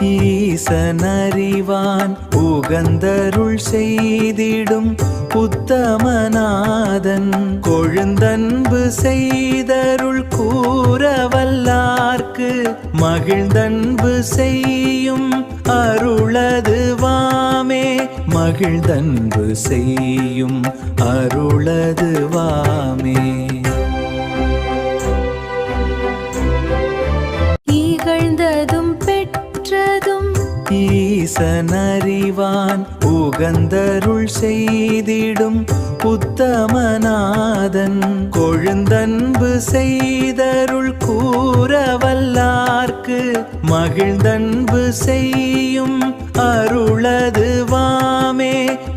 ஈசனறிவான் உகந்தருள் செய்திடும் உத்தமநாதன் கொழுந்தன்பு செய்தருள் கூறவல்லார்க்கு மகிழ்ந்தன்பு செய்யும் அருளதுவாமே மகிழ்ந்தன்பு செய்யும் அருளதுவாமே. இகழ்ந்ததும் பெற்றதும் ஈசனறிவான் உகந்தருள் செய்திடும் உத்தமநாதன் கொழுந்தன்பு செய்தருள் கூறவல்லார்க்கு மகிழ்ந்தன்பு செய்யும் அருளதுவாமே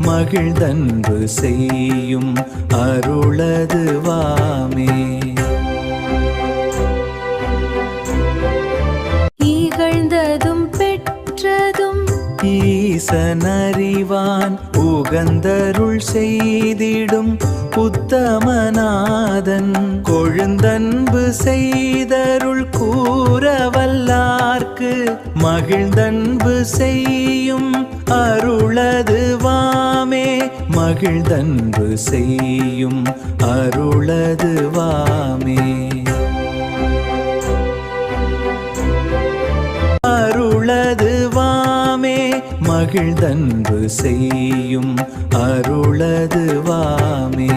மகிழ்ந்தன்பு செய்யும் அருளதுவாமே. இகழ்ந்ததும் பெற்றதும் ஈசனறிவான் உகந்தருள் செய்திடும் உத்தமநாதன் கொழுந்தன்பு செய்தருள் கூறவல்லார்க்கு மகிழ்ந்தன்பு செய்யும் அருளதுவாமே மகிழ்ந்தன்பு செய்யும் அருளதுவாமே. அருளதுவாமே மகிழ்ந்தன்பு செய்யும் அருளதுவாமே.